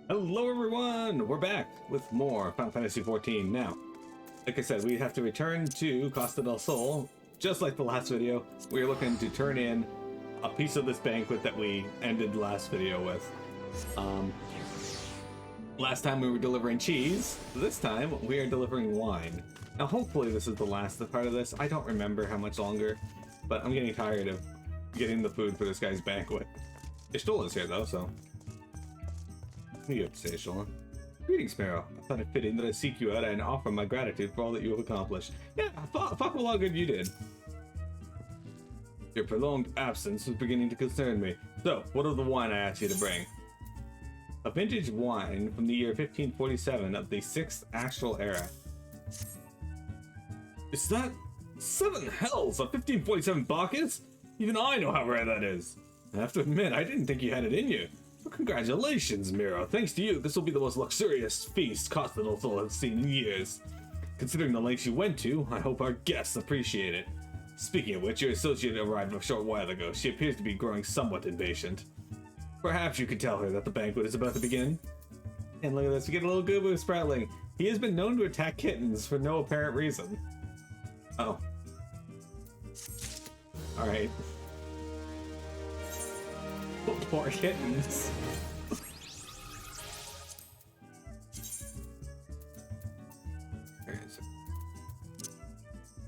Hello everyone! We're back with more Final Fantasy XIV. Now, like I said, we have to return to Costa del Sol. Just like the last video, we're looking to turn in a piece of this banquet that we ended the last video with. Last time we were delivering cheese. This time we are delivering wine. Now hopefully this is the last part of this. I don't remember how much longer, but I'm getting tired of getting the food for this guy's banquet. Ishtola's here though, so... What do you have to say, Ishola? Greetings, Sparrow. I thought it fitting that I seek you out and offer my gratitude for all that you have accomplished. Yeah, fuck what all good you did. Your prolonged absence was beginning to concern me. So, what of the wine I asked you to bring? A vintage wine from the year 1547 of the 6th Astral Era. Is that 7 hells of 1547 Bacchus? Even I know how rare that is. I have to admit, I didn't think you had it in you. Well, congratulations, Miro. Thanks to you, this will be the most luxurious feast Costa del Sol has seen in years. Considering the lengths you went to, I hope our guests appreciate it. Speaking of which, your associate arrived a short while ago. She appears to be growing somewhat impatient. Perhaps you could tell her that the banquet is about to begin. And look at this, we get a little good with Spratling. He has been known to attack kittens for no apparent reason. Oh. Alright. Poor kittens.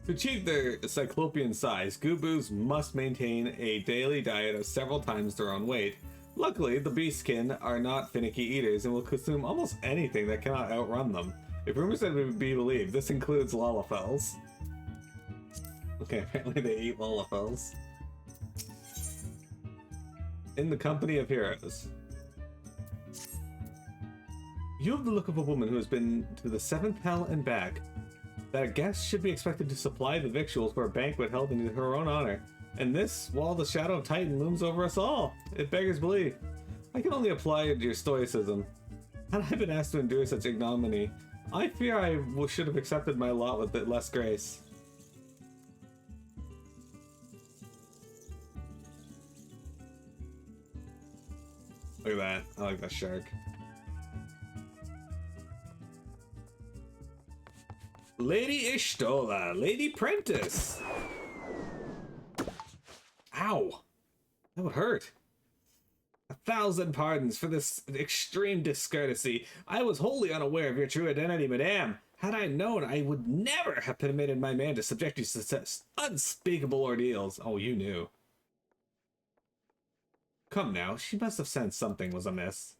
To achieve their cyclopean size, Gubus must maintain a daily diet of several times their own weight. Luckily, the beastkin are not finicky eaters and will consume almost anything that cannot outrun them. If rumors are to be believed, this includes Lalafels. Okay, apparently they eat Lalafels. In the company of heroes. You have the look of a woman who has been to the 7th hell and back. That a guest should be expected to supply the victuals for a banquet held in her own honor. And this, while the shadow of Titan looms over us all. It beggars belief. I can only applaud your stoicism. Had I been asked to endure such ignominy, I fear I should have accepted my lot with less grace. Look at that. I like that shark. Lady Ishtola, Lady Prentice. Ow. That would hurt. 1,000 pardons for this extreme discourtesy. I was wholly unaware of your true identity, madame. Had I known, I would never have permitted my man to subject you to such unspeakable ordeals. Oh, you knew. Come now, she must have sensed something was amiss.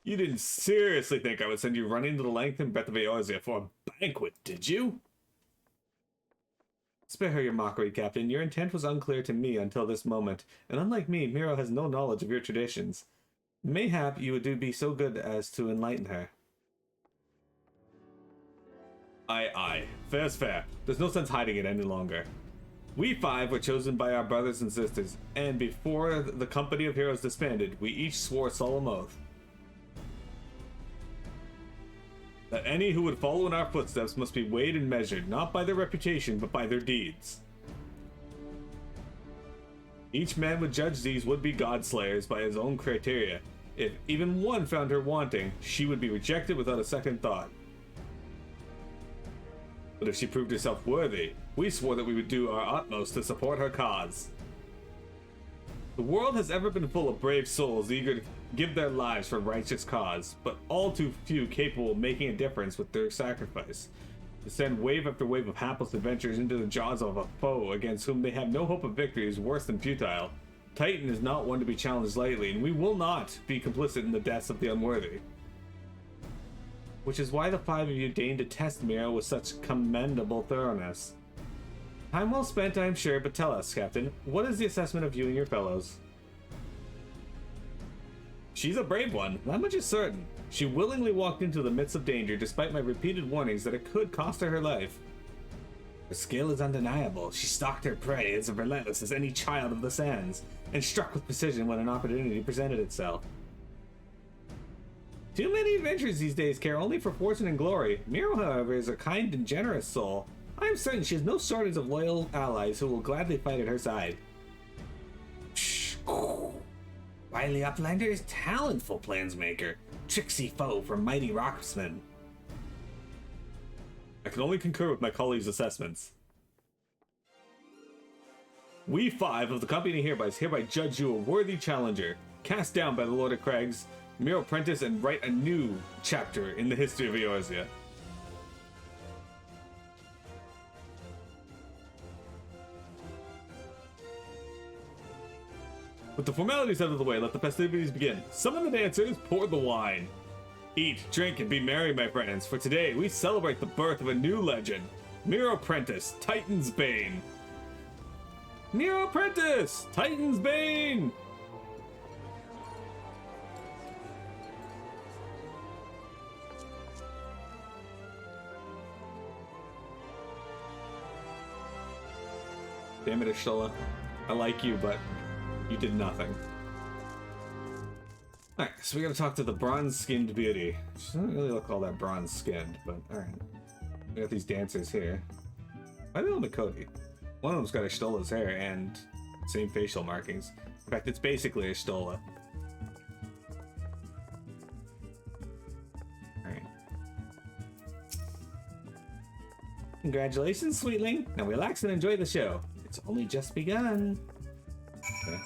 You didn't seriously think I would send you running to the length and breadth of Eorzea for a banquet, did you? Spare her your mockery, Captain. Your intent was unclear to me until this moment, and unlike me, Miro has no knowledge of your traditions. Mayhap you would be so good as to enlighten her. Aye. Fair's fair. There's no sense hiding it any longer. We 5 were chosen by our brothers and sisters, and before the company of heroes disbanded, we each swore a solemn oath that any who would follow in our footsteps must be weighed and measured, not by their reputation, but by their deeds. Each man would judge these would-be god-slayers by his own criteria. If even one found her wanting, she would be rejected without a second thought. But if she proved herself worthy, we swore that we would do our utmost to support her cause. The world has ever been full of brave souls eager to give their lives for a righteous cause, but all too few capable of making a difference with their sacrifice. To send wave after wave of hapless adventurers into the jaws of a foe against whom they have no hope of victory is worse than futile. Titan is not one to be challenged lightly, and we will not be complicit in the deaths of the unworthy. Which is why the 5 of you deigned to test Miro with such commendable thoroughness. Time well spent, I am sure, but tell us, Captain, what is the assessment of you and your fellows? She's a brave one, that much is certain. She willingly walked into the midst of danger despite my repeated warnings that it could cost her life. Her skill is undeniable. She stalked her prey as relentless as any child of the sands, and struck with precision when an opportunity presented itself. Too many adventures these days care only for fortune and glory. Miro, however, is a kind and generous soul. I am certain she has no shortage of loyal allies who will gladly fight at her side. Shh. Wily Uplander is talentful plansmaker, tricksy foe for mighty rocksman. I can only concur with my colleagues' assessments. We five of the company hereby judge you a worthy challenger, cast down by the Lord of Crags, mere apprentice, and write a new chapter in the history of Eorzea. With the formalities out of the way, let the festivities begin. Summon the dancers, pour the wine. Eat, drink, and be merry, my friends, for today we celebrate the birth of a new legend. Mere Apprentice, Titan's Bane. Mere Apprentice, Titan's Bane! Damn it, Ashtola. I like you, but you did nothing. Alright, so we gotta talk to the bronze-skinned beauty. She doesn't really look all that bronze-skinned, but alright. We got these dancers here. Why are they all Makoti? One of them's got Ashtola's hair and same facial markings. In fact, it's basically Ashtola. Alright. Congratulations, sweetling! Now relax and enjoy the show. It's only just begun. Okay.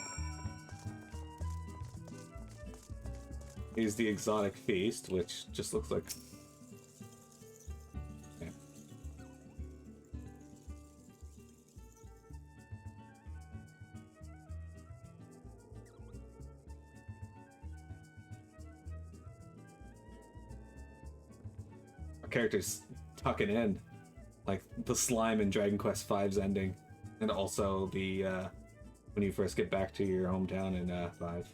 Here's the exotic feast, which just looks like... Okay. Our character's tucking in. Like the slime in Dragon Quest V's ending. And also the, when you first get back to your hometown in, 5.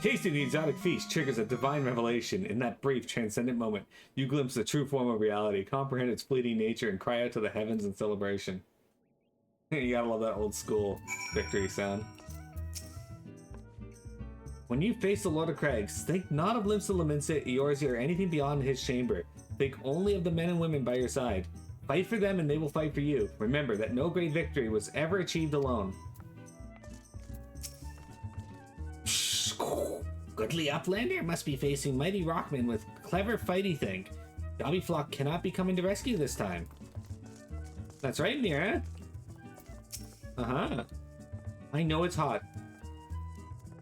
Tasting the exotic feast triggers a divine revelation. In that brief, transcendent moment, you glimpse the true form of reality, comprehend its fleeting nature, and cry out to the heavens in celebration. You gotta love that old school victory sound. When you face the Lord of Crags, think not of Limsa Laminsa, Eorzea, or anything beyond his chamber. Think only of the men and women by your side. Fight for them and they will fight for you. Remember that no great victory was ever achieved alone. Goodly Uplander must be facing mighty rockmen with clever fighty think. Dobby Flock cannot be coming to rescue this time. That's right, Mira. Uh-huh. I know it's hot.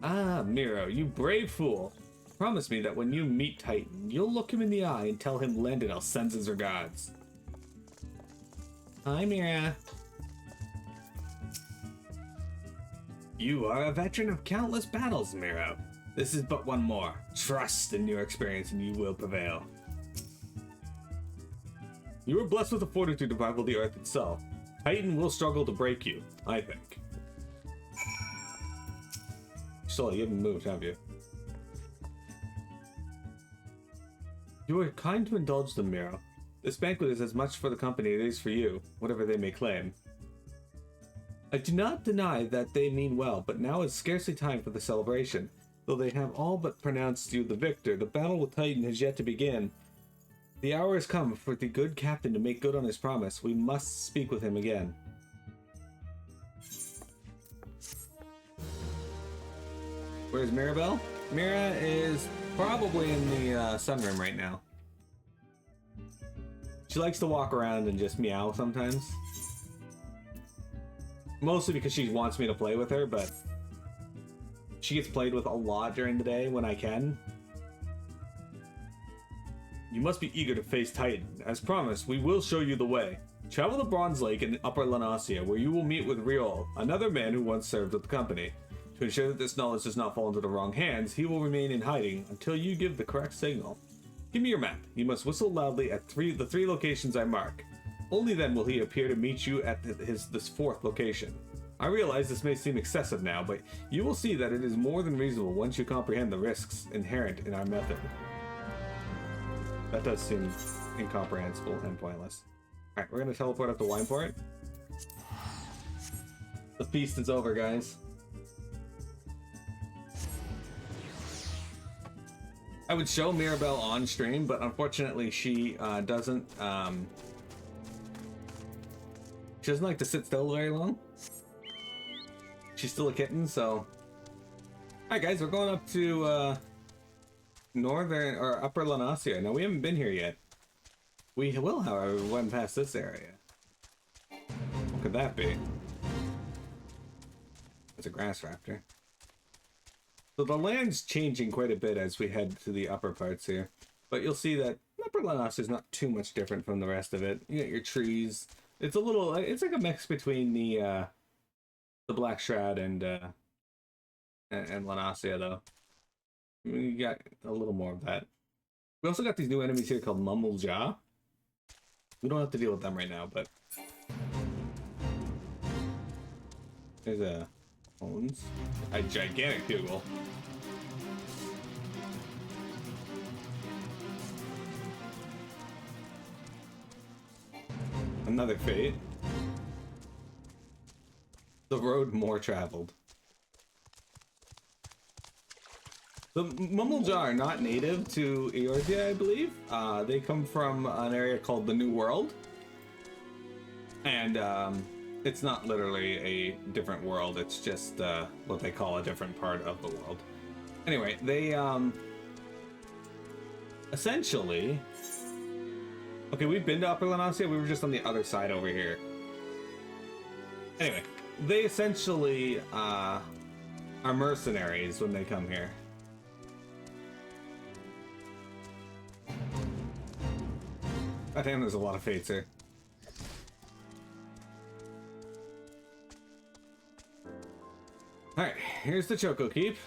Ah, Miro, you brave fool. Promise me that when you meet Titan, you'll look him in the eye and tell him Lendinel sends his regards. Hi, Mira. You are a veteran of countless battles, Miro. This is but one more. Trust in your experience and you will prevail. You are blessed with the fortitude to rival the earth itself. Titan will struggle to break you, I think. Still, you haven't moved, have you? You are kind to indulge them, Miro. This banquet is as much for the company as it is for you, whatever they may claim. I do not deny that they mean well, but now is scarcely time for the celebration. Though they have all but pronounced you the victor, the battle with Titan has yet to begin. The hour has come for the good captain to make good on his promise. We must speak with him again. Where's Mirabelle? Mira is probably in the sunroom right now. She likes to walk around and just meow sometimes. Mostly because she wants me to play with her, but she gets played with a lot during the day when I can. You must be eager to face Titan. As promised, we will show you the way. Travel to Bronze Lake in Upper Lanasia, where you will meet with Riol, another man who once served with the company. To ensure that this knowledge does not fall into the wrong hands, he will remain in hiding until you give the correct signal. Give me your map. You must whistle loudly at the three locations I mark. Only then will he appear to meet you at this fourth location. I realize this may seem excessive now, but you will see that it is more than reasonable once you comprehend the risks inherent in our method. That does seem incomprehensible and pointless. Alright, we're going to teleport up to Wineport. The feast is over, guys. I would show Mirabelle on stream, but unfortunately she doesn't She doesn't like to sit still very long. She's still a kitten, so... Alright guys, we're going up to northern or upper Lanasia. Now we haven't been here yet. We will, however, we went past this area. What could that be? It's a grass raptor. So the land's changing quite a bit as we head to the upper parts here. But you'll see that upper Lanasia is not too much different from the rest of it. You got your trees. It's a little, it's like a mix between the Black Shroud and Lanasia, though. We got a little more of that. We also got these new enemies here called Mummel-Jaw. We don't have to deal with them right now, but... There's a... Bones. A gigantic bugle. Another fate. The road more traveled. The Mummel-Jaw are not native to Eorzea, I believe. They come from an area called the New World. And it's not literally a different world, it's just what they call a different part of the world. Anyway, they essentially... Okay, we've been to Upper Lanasia, we were just on the other side over here. Anyway, they essentially are mercenaries when they come here. God damn, there's a lot of fates here. Alright, here's the Choco Keep.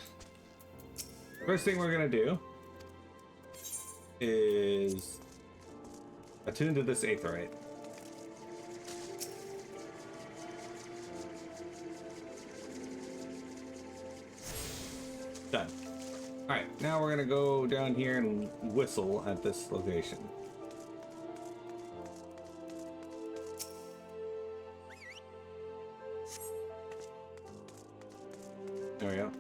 First thing we're gonna do is attune to this Aetheryte. Done. Alright, now we're gonna go down here and whistle at this location. There we go.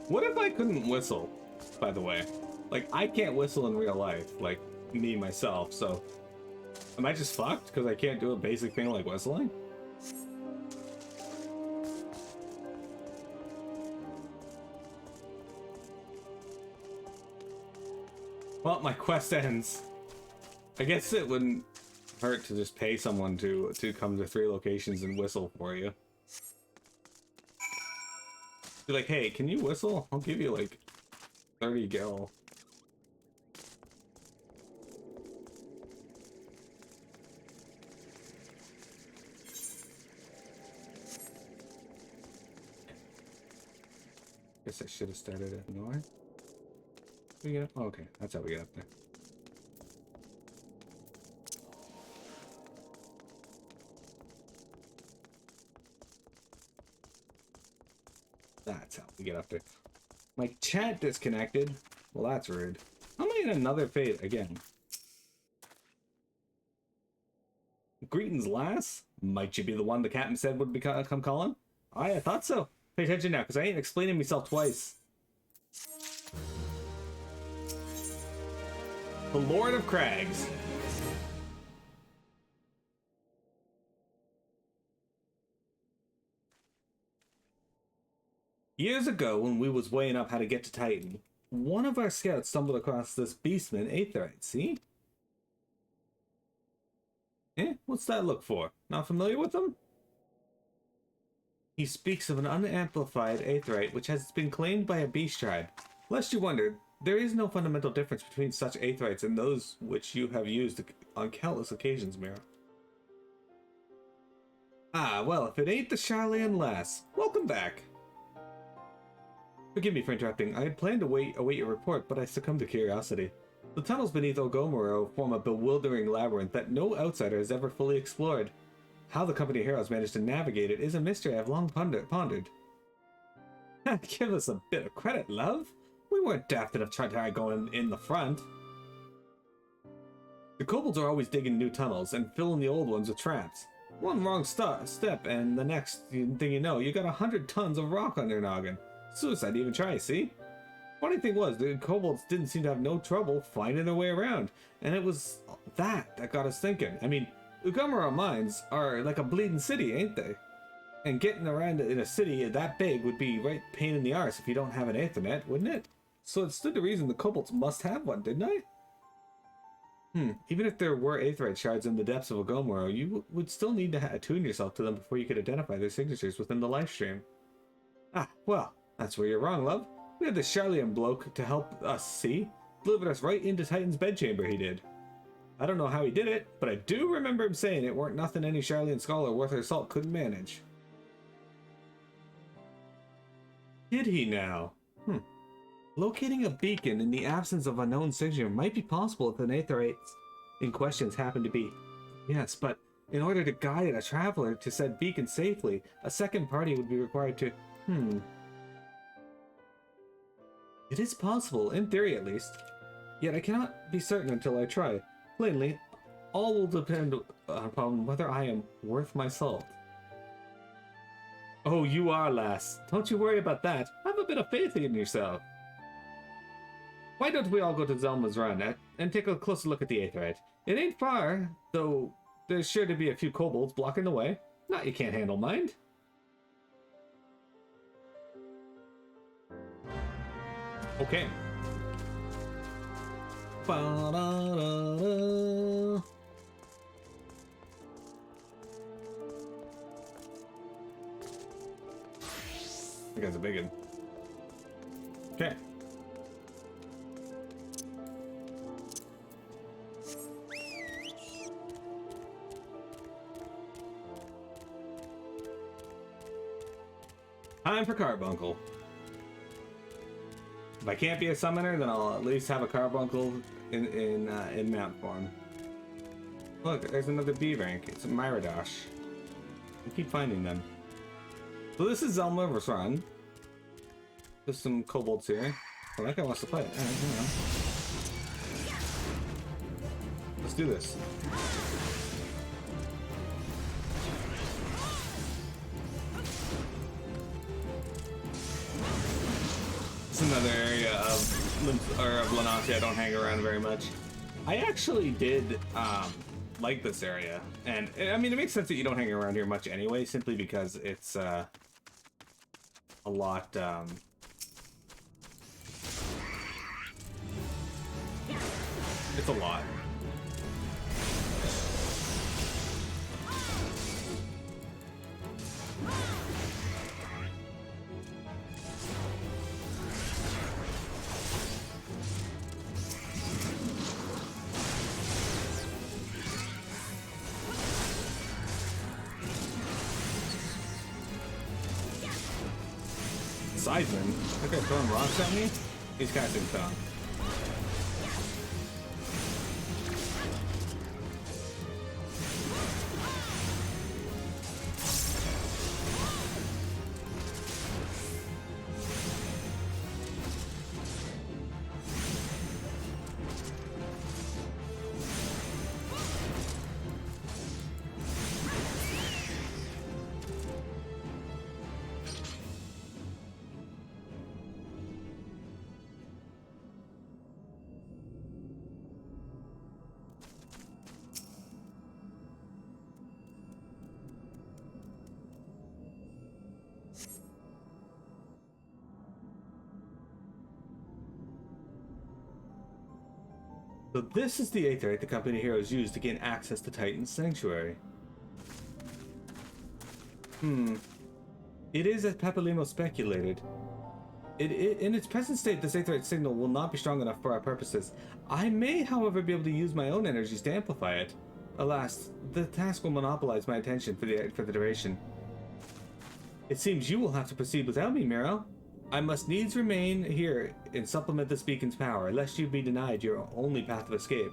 What if I couldn't whistle, by the way? Like, I can't whistle in real life, like, me, myself, so... Am I just fucked because I can't do a basic thing like whistling? Well, my quest ends. I guess it wouldn't hurt to just pay someone to come to 3 locations and whistle for you. Be like, hey, can you whistle? I'll give you like 30 gil. Guess I should have started at north. We get up? Oh, okay, that's how we get up there. That's how we get up there. My chat disconnected. Well, that's rude. How am I in another fate again? Greetings, lass. Might you be the one the captain said would come calling? I thought so. Pay attention now, because I ain't explaining myself twice. The Lord of Crags. Years ago, when we was weighing up how to get to Titan, one of our scouts stumbled across this beastman Aetheryte, see? Eh? What's that look for? Not familiar with him? He speaks of an unamplified Aetheryte which has been claimed by a beast tribe. Lest you wondered, there is no fundamental difference between such Aetherites and those which you have used on countless occasions, Mira. Ah, well, if it ain't the Charlian lass. Welcome back. Forgive me for interrupting. I had planned to await your report, but I succumbed to curiosity. The tunnels beneath Ogomoro form a bewildering labyrinth that no outsider has ever fully explored. How the company of heroes managed to navigate it is a mystery I've long pondered. Give us a bit of credit, love. We weren't daft enough to try going in the front. The kobolds are always digging new tunnels and filling the old ones with traps. One wrong step and the next thing you know, you got 100 tons of rock on your noggin. Suicide to even try, see? Funny thing was, the kobolds didn't seem to have no trouble finding their way around, and it was that got us thinking. I mean, Ugamura mines are like a bleeding city, ain't they? And getting around in a city that big would be right pain in the arse if you don't have an Aethernet, wouldn't it? So it stood to reason the kobolds must have one, didn't I? Even if there were aetheryte shards in the depths of Ugamura, you would still need to attune yourself to them before you could identify their signatures within the live stream. Ah, well, that's where you're wrong, love. We had this Charlian bloke to help us see. Delivered us right into Titan's bedchamber, he did. I don't know how he did it, but I do remember him saying it weren't nothing any Charlian scholar worth her salt couldn't manage. Did he now? Locating a beacon in the absence of a known signature might be possible if an aetheryte in questions happen to be. Yes, but in order to guide a traveler to said beacon safely, a second party would be required to... It is possible, in theory at least. Yet I cannot be certain until I try. Plainly, all will depend upon whether I am worth my salt. Oh, you are, lass. Don't you worry about that. Have a bit of faith in yourself. Why don't we all go to Zelma's run and take a closer look at the aetheryte? It ain't far, though there's sure to be a few kobolds blocking the way. Not you can't handle, mind. Okay. Ba-da-da-da. That guy's a big one. Okay. Time for Carbuncle. If I can't be a summoner, then I'll at least have a Carbuncle in mount form. Look, there's another B rank. It's a Myradosh. I keep finding them. So this is Zelma's run. There's some kobolds here. Well, that guy wants to fight. Alright, hang on. Let's do this. It's another area of Lanati I don't hang around very much. I actually did like this area, and I mean it makes sense that you don't hang around here much anyway, simply because it's a lot. It's a lot. Sideman? That guy throwing rocks at me? He's casting stone. So this is the aetheryte the company heroes use to gain access to Titan's sanctuary. It is as Papalimo speculated. In its present state, this aetheryte signal will not be strong enough for our purposes. I may, however, be able to use my own energies to amplify it. Alas, the task will monopolize my attention for the duration. It seems you will have to proceed without me, Miro. I must needs remain here and supplement this beacon's power, lest you be denied your only path of escape.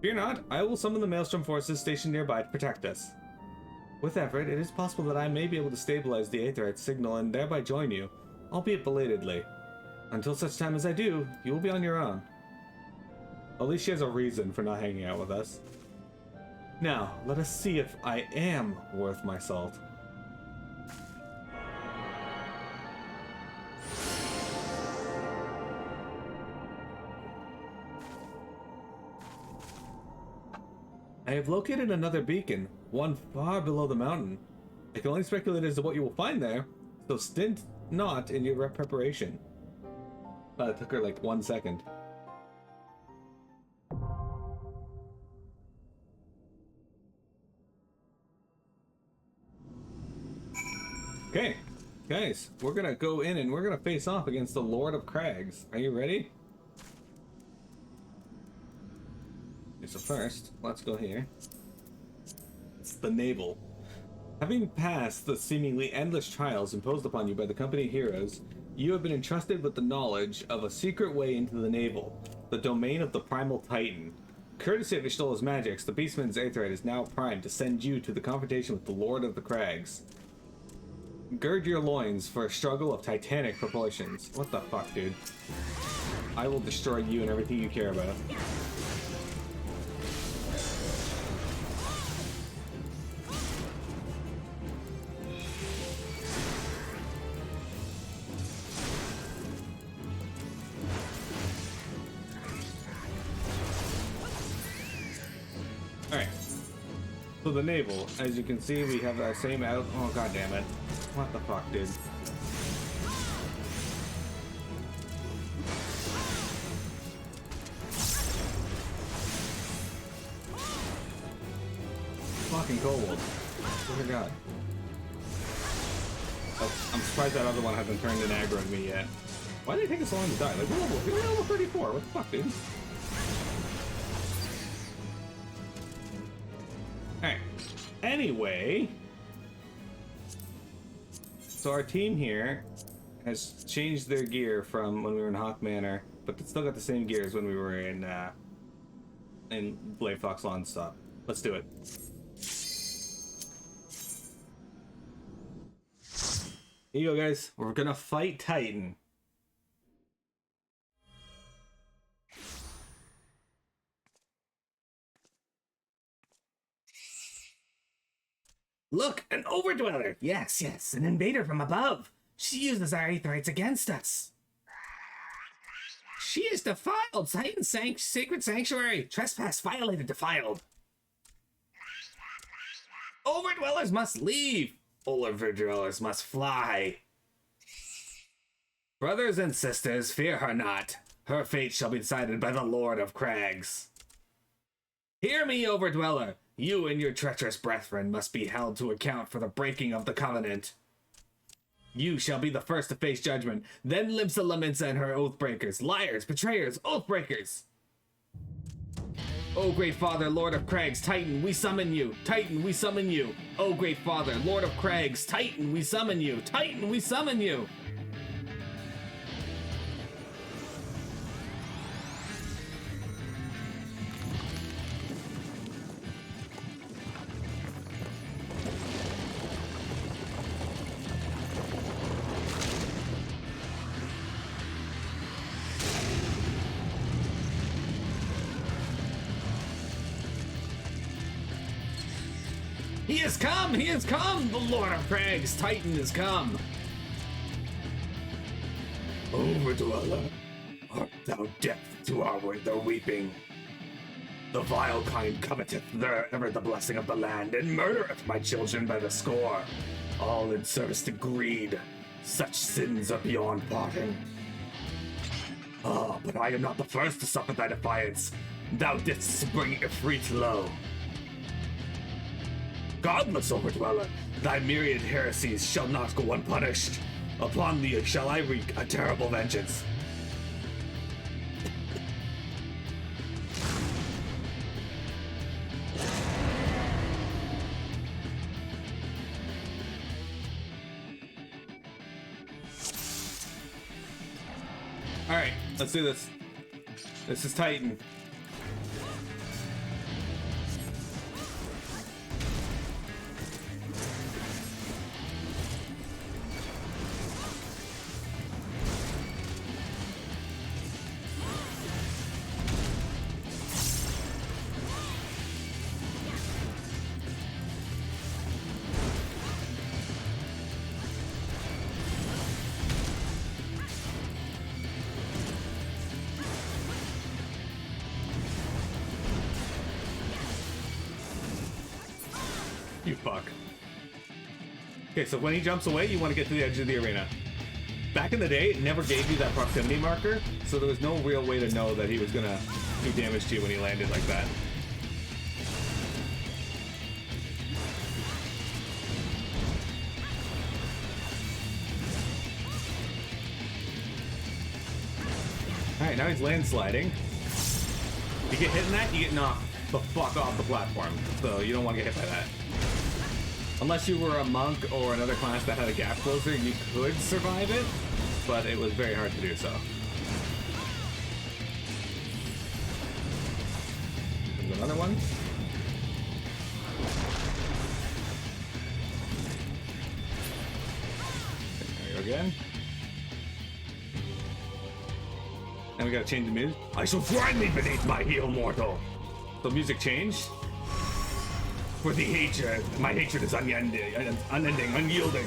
Fear not, I will summon the Maelstrom forces stationed nearby to protect us. With effort, it is possible that I may be able to stabilize the aetheryte signal and thereby join you, albeit belatedly. Until such time as I do, you will be on your own. At least she has a reason for not hanging out with us. Now, let us see if I am worth my salt. I have located another beacon, one far below the mountain. I can only speculate as to what you will find there, so stint not in your preparation. It took her like 1 second. Okay, guys, we're gonna go in and we're gonna face off against the Lord of Crags. Are you ready? Okay, so first, let's go here. It's the navel. Having passed the seemingly endless trials imposed upon you by the company of heroes, you have been entrusted with the knowledge of a secret way into the navel, the domain of the primal titan. Courtesy of Ishtola's magics, the Beastman's Aetheryte is now primed to send you to the confrontation with the Lord of the Crags. Gird your loins for a struggle of titanic proportions. What the fuck, dude? I will destroy you and everything you care about. Alright. So the navel, as you can see, we have our same out. Oh, god damn it. What the fuck, dude? Fucking kobold. Oh my god. Oh, I'm surprised that other one hasn't turned and aggroed me yet. Why did it take us so long to die? Like, we're level 34. What the fuck, dude? Alright. Anyway. So our team here has changed their gear from when we were in Hawk Manor, but it's still got the same gear as when we were in Blade Fox Lawn Stop. Let's do it. Here you go, guys. We're gonna fight Titan. Look, an overdweller! Yes, yes, an invader from above. She uses our aetherites against us. She is defiled! Titan's sacred sanctuary! Trespass violated, defiled. Overdwellers must leave! Overdwellers must fly. Brothers and sisters, fear her not. Her fate shall be decided by the Lord of Crags. Hear me, Overdweller! You and your treacherous brethren must be held to account for the breaking of the covenant. You shall be the first to face judgment, then Limsa Laminsa and her oathbreakers, liars, betrayers, oathbreakers! O great father, Lord of Crags, Titan, we summon you! Titan, we summon you! O great father, Lord of Crags, Titan, we summon you! Titan, we summon you! He has come! He has come! The Lord of Crags, Titan has come! Overdweller, art thou deaf to their weeping? The vile kind coveteth ever the blessing of the land, and murdereth my children by the score, all in service to greed. Such sins are beyond pardon. Ah, but I am not the first to suffer thy defiance. Thou didst bring Ifrit low. Godless Overdweller, thy myriad heresies shall not go unpunished. Upon thee shall I wreak a terrible vengeance. Alright, let's do this. This is Titan. You fuck. Okay, so when he jumps away, you want to get to the edge of the arena. Back in the day, it never gave you that proximity marker, so there was no real way to know that he was gonna do damage to you when he landed like that. Alright, now he's landsliding. You get hit in that, you get knocked the fuck off the platform. So you don't want to get hit by that. Unless you were a monk or another class that had a gap closer, you could survive it, but it was very hard to do so. There's another one. There we go again. And we gotta change the music. I shall grind thee beneath my heel, mortal. So music changed. For the hatred, my hatred is unending, unyielding.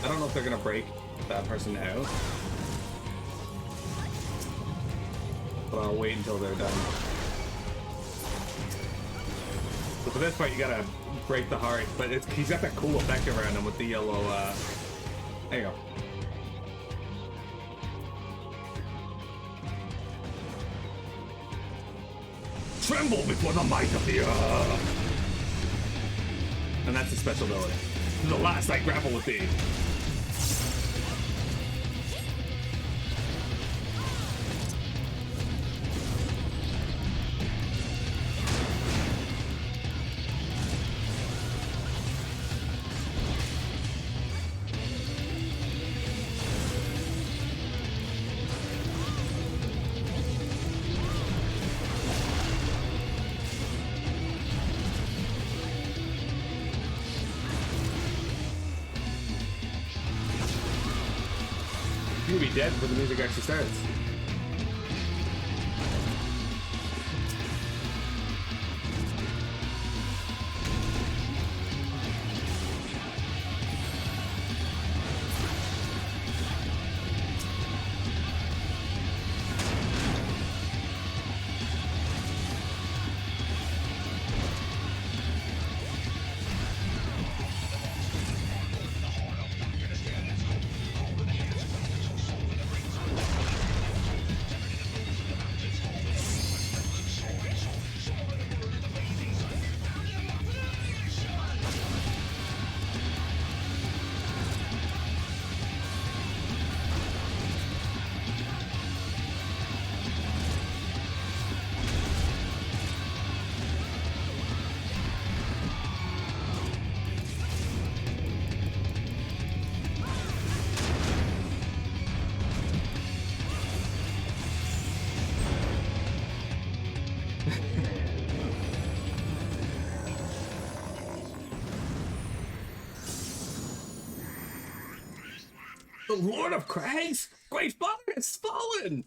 I don't know if they're gonna break that person out, but I'll wait until they're done. So for this part, you gotta break the heart, but he's got that cool effect around him with the yellow. There you go. Tremble before the might of the earth. And that's a special ability. To the last I grapple with thee. You'll be dead before the music actually starts. The Lord of Crags? Great Father has fallen!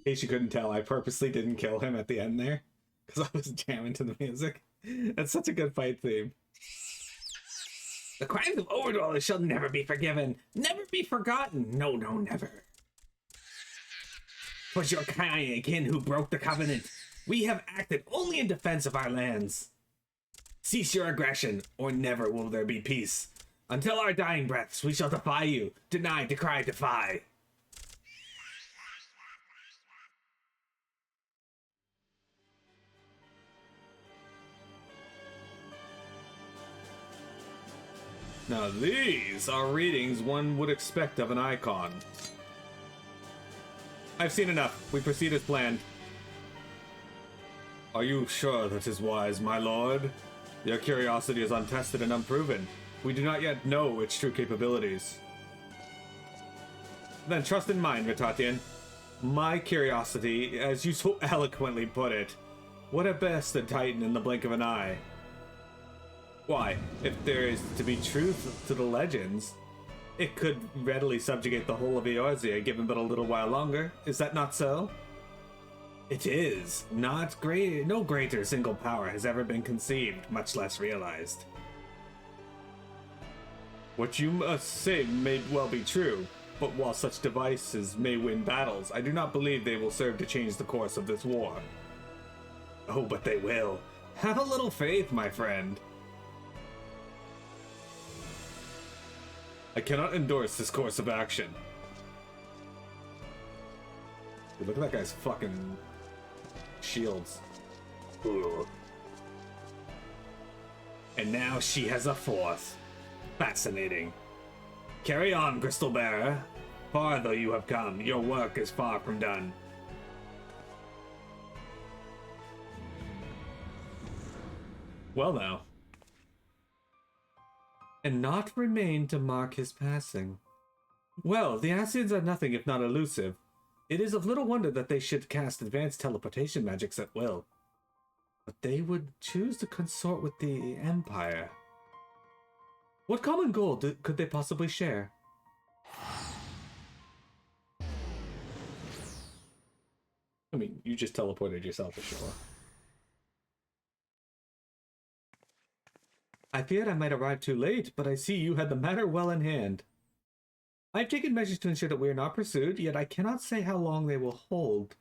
In case you couldn't tell, I purposely didn't kill him at the end there because I was jamming to the music. That's such a good fight theme. The crimes of overdwellers shall never be forgiven, never be forgotten. No, no, never. 'Twas your kind and kin who broke the covenant. We have acted only in defense of our lands. Cease your aggression, or never will there be peace. Until our dying breaths, we shall defy you, deny, decry, defy. Now these are readings one would expect of an icon. I've seen enough. We proceed as planned. Are you sure that is wise, my lord? Your curiosity is untested and unproven. We do not yet know its true capabilities. Then trust in mine, Vitatian. My curiosity, as you so eloquently put it, would at best a titan in the blink of an eye. Why, if there is to be truth to the legends, it could readily subjugate the whole of Eorzea given but a little while longer. Is that not so? It is. Not great. No greater single power has ever been conceived, much less realized. What you must say may well be true, but while such devices may win battles, I do not believe they will serve to change the course of this war. Oh, but they will. Have a little faith, my friend. I cannot endorse this course of action. Dude, look at that guy's fucking shields. Ugh. And now she has a fourth. Fascinating. Carry on, Crystal Bearer. Far though you have come, your work is far from done. Well now. And not remain to mark his passing. Well, the Ascians are nothing if not elusive. It is of little wonder that they should cast advanced teleportation magics at will. But they would choose to consort with the Empire. What common goal could they possibly share? I mean, you just teleported yourself ashore. I feared I might arrive too late, but I see you had the matter well in hand. I've taken measures to ensure that we are not pursued, yet I cannot say how long they will hold.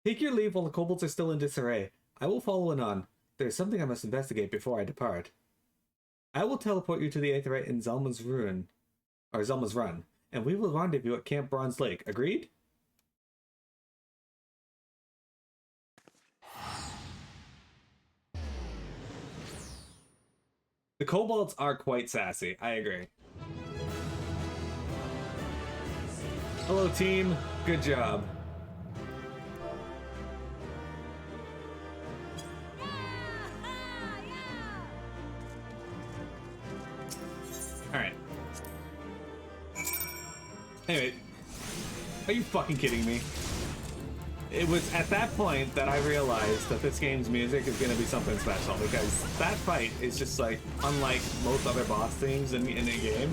Take your leave while the kobolds are still in disarray. I will follow anon. There is something I must investigate before I depart. I will teleport you to the Aetheryte in Zelma's Run, and we will rendezvous at Camp Bronze Lake. Agreed? The kobolds are quite sassy. I agree. Hello, team. Good job. Alright. Anyway. Are you fucking kidding me? It was at that point that I realized that this game's music is going to be something special, because that fight is just like unlike most other boss themes in the game.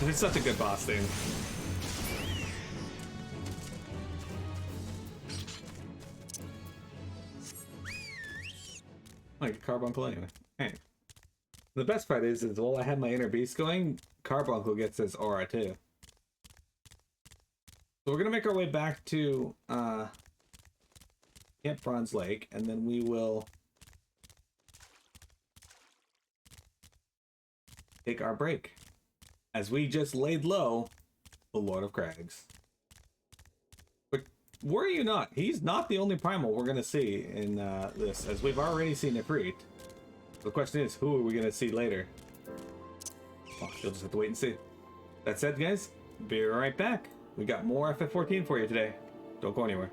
It's such a good boss theme. Like a carbuncle anyway. Hey. The best part is while I have my inner beast going, Carbuncle gets his aura too. So we're gonna make our way back to Camp Bronze Lake, and then we will take our break as we just laid low the Lord of Crags. But worry you not, he's not the only primal we're gonna see in this, as we've already seen Ifrit. The question is, who are we gonna see later? Oh, you'll just have to wait and see. That said, guys, be right back. We got more FF14 for you today. Don't go anywhere.